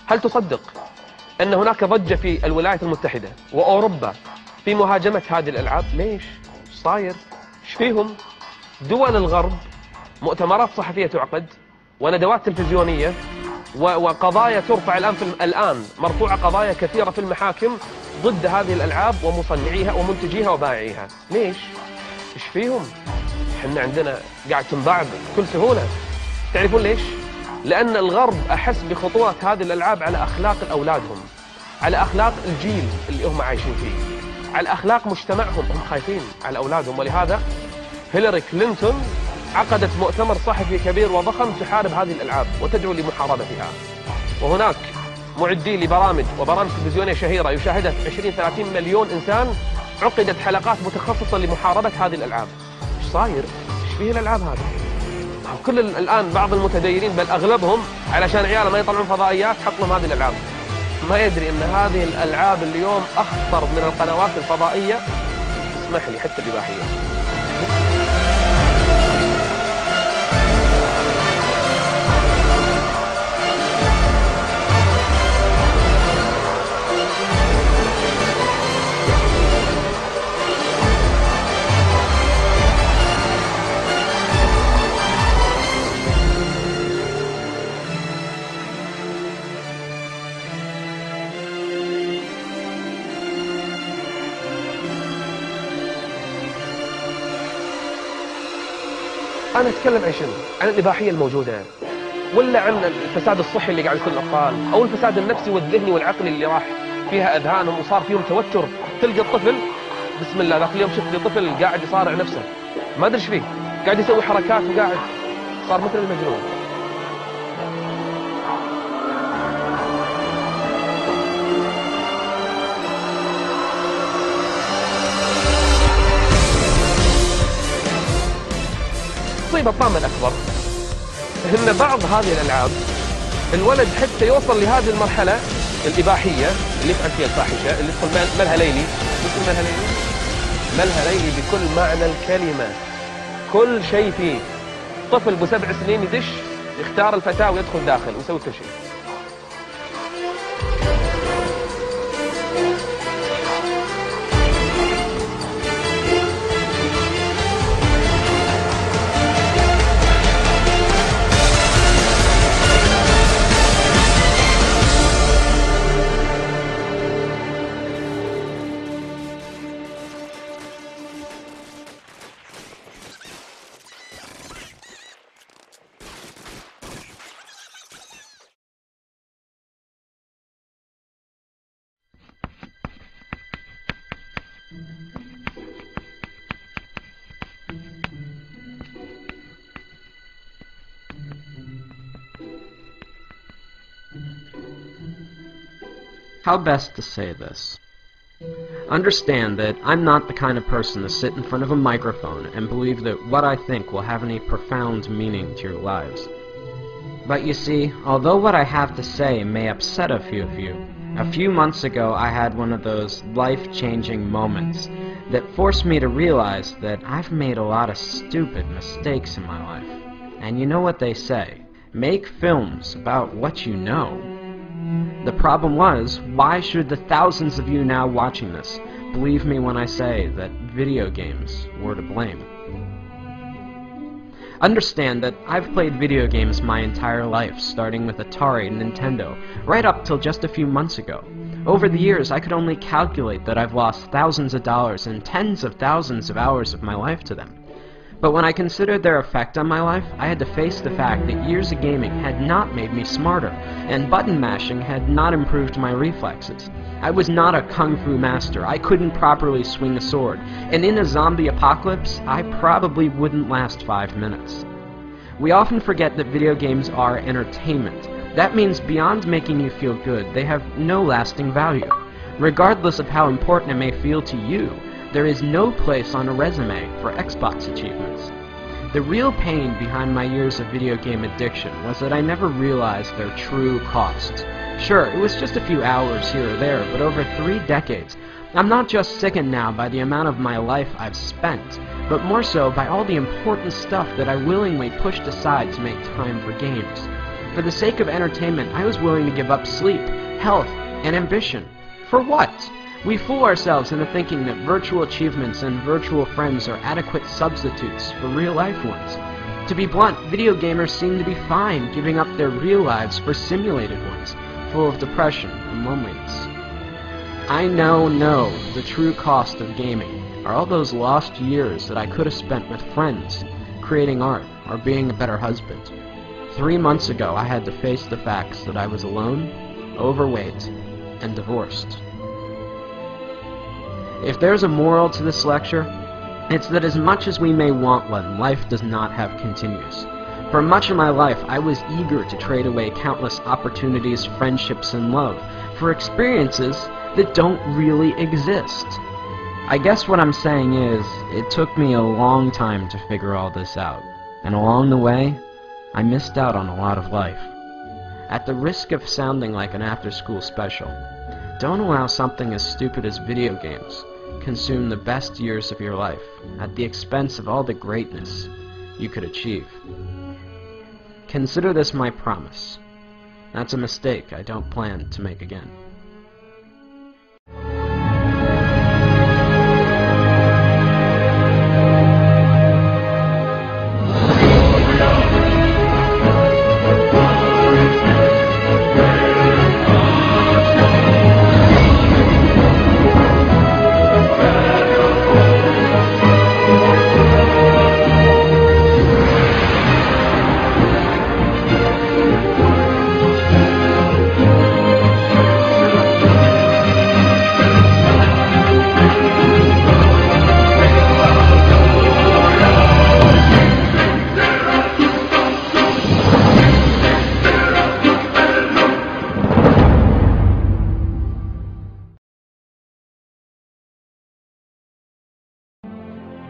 هل تصدق أن هناك ضجة في الولايات المتحدة وأوروبا في مهاجمة هذه الألعاب؟ ليش؟ ايش صاير؟ ايش فيهم؟ دول الغرب مؤتمرات صحفية تعقد وندوات تلفزيونية وقضايا ترفع الآن مرفوعة قضايا كثيرة في المحاكم ضد هذه الألعاب ومصنعيها ومنتجيها وبائعيها. ليش؟ ايش فيهم؟ احنا عندنا قاعد تنباع بكل سهولة. تعرفون ليش؟ لأن الغرب أحس بخطورة هذه الألعاب على أخلاق أولادهم، على أخلاق الجيل اللي هم عايشين فيه، على أخلاق مجتمعهم. هم خايفين على أولادهم، ولهذا هيلاري كلينتون عقدت مؤتمر صحفي كبير وضخم تحارب هذه الألعاب وتدعو لمحاربتها. وهناك معدي لبرامج وبرامج تلفزيونية شهيرة يشاهدها 20-30 مليون إنسان، عقدت حلقات متخصصة لمحاربة هذه الألعاب. ايش صاير؟ ايش فيه الألعاب هذه؟ كل الآن بعض المتدينين بل أغلبهم علشان عياله ما يطلعون فضائيات حط لهم هذه الألعاب، ما يدري أن هذه الألعاب اليوم أخطر من القنوات الفضائية، اسمح لي حتى الإباحية. أنا أتكلم عن شنو؟ عن الإباحية الموجودة، ولا عن الفساد الصحي اللي قاعد يصير للأطفال، أو الفساد النفسي والذهني والعقلي اللي راح فيها أذهانهم وصار فيهم توتر. تلقى الطفل بسم الله ذاك اليوم شفت لي طفل قاعد يصارع نفسه، ما أدري إيش فيه، قاعد يسوي حركات وقاعد صار مثل المجنون. المصيبة الطامة الأكبر إن بعض هذه الألعاب الولد حتى يوصل لهذه المرحلة الإباحية اللي يفعل فيها الفاحشة، اللي يدخل ملهى ليلي. مثل ملهى ليلي؟ ملهى ليلي بكل معنى الكلمة، كل شيء فيه. طفل ب7 سنين يدش يختار الفتاة ويدخل داخل ويسوي كل شيء. How best to say this? Understand that I'm not the kind of person to sit in front of a microphone and believe that what I think will have any profound meaning to your lives. But you see, although what I have to say may upset a few of you, a few months ago I had one of those life-changing moments that forced me to realize that I've made a lot of stupid mistakes in my life. And you know what they say, make films about what you know. The problem was, why should the thousands of you now watching this believe me when I say that video games were to blame? Understand that I've played video games my entire life, starting with Atari and Nintendo, right up till just a few months ago. Over the years, I could only calculate that I've lost thousands of dollars and tens of thousands of hours of my life to them. But when I considered their effect on my life, I had to face the fact that years of gaming had not made me smarter, and button mashing had not improved my reflexes. I was not a kung fu master, I couldn't properly swing a sword, and in a zombie apocalypse, I probably wouldn't last 5 minutes. We often forget that video games are entertainment. That means beyond making you feel good, they have no lasting value. Regardless of how important it may feel to you, there is no place on a resume for Xbox achievements. The real pain behind my years of video game addiction was that I never realized their true costs. Sure, it was just a few hours here or there, but over 3 decades, I'm not just sickened now by the amount of my life I've spent, but more so by all the important stuff that I willingly pushed aside to make time for games. For the sake of entertainment, I was willing to give up sleep, health, and ambition. For what? We fool ourselves into thinking that virtual achievements and virtual friends are adequate substitutes for real-life ones. To be blunt, video gamers seem to be fine giving up their real lives for simulated ones, full of depression and loneliness. I now know the true cost of gaming are all those lost years that I could have spent with friends, creating art, or being a better husband. 3 months ago, I had to face the facts that I was alone, overweight, and divorced. If there's a moral to this lecture, it's that as much as we may want one, life does not have continues. For much of my life, I was eager to trade away countless opportunities, friendships, and love for experiences that don't really exist. I guess what I'm saying is, it took me a long time to figure all this out, and along the way, I missed out on a lot of life. At the risk of sounding like an after-school special, don't allow something as stupid as video games consume the best years of your life at the expense of all the greatness you could achieve. Consider this my promise. That's a mistake I don't plan to make again.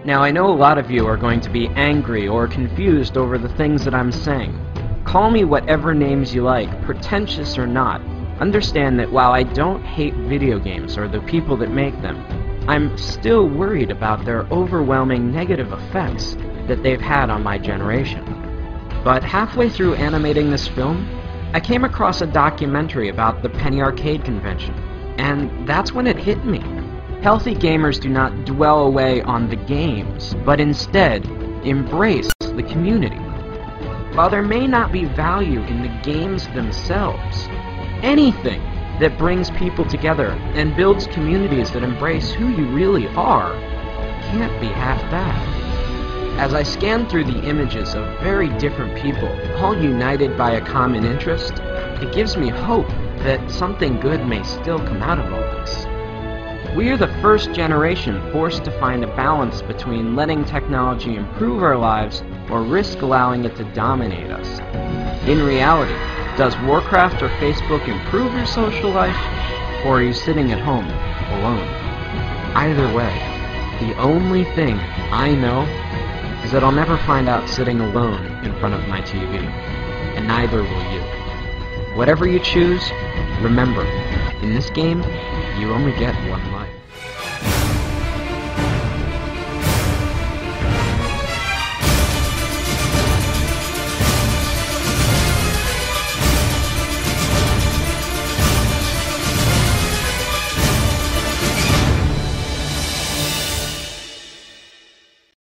Now, I know a lot of you are going to be angry or confused over the things that I'm saying. Call me whatever names you like, pretentious or not. Understand that while I don't hate video games or the people that make them, I'm still worried about their overwhelming negative effects that they've had on my generation. But halfway through animating this film, I came across a documentary about the Penny Arcade convention, and that's when it hit me. Healthy gamers do not dwell away on the games, but instead embrace the community. While there may not be value in the games themselves, anything that brings people together and builds communities that embrace who you really are can't be half bad. As I scan through the images of very different people, all united by a common interest, it gives me hope that something good may still come out of all this. We are the first generation forced to find a balance between letting technology improve our lives or risk allowing it to dominate us. In reality, does Warcraft or Facebook improve your social life, or are you sitting at home alone? Either way, the only thing I know is that I'll never find out sitting alone in front of my TV, and neither will you. Whatever you choose, remember, in this game, you only get one life.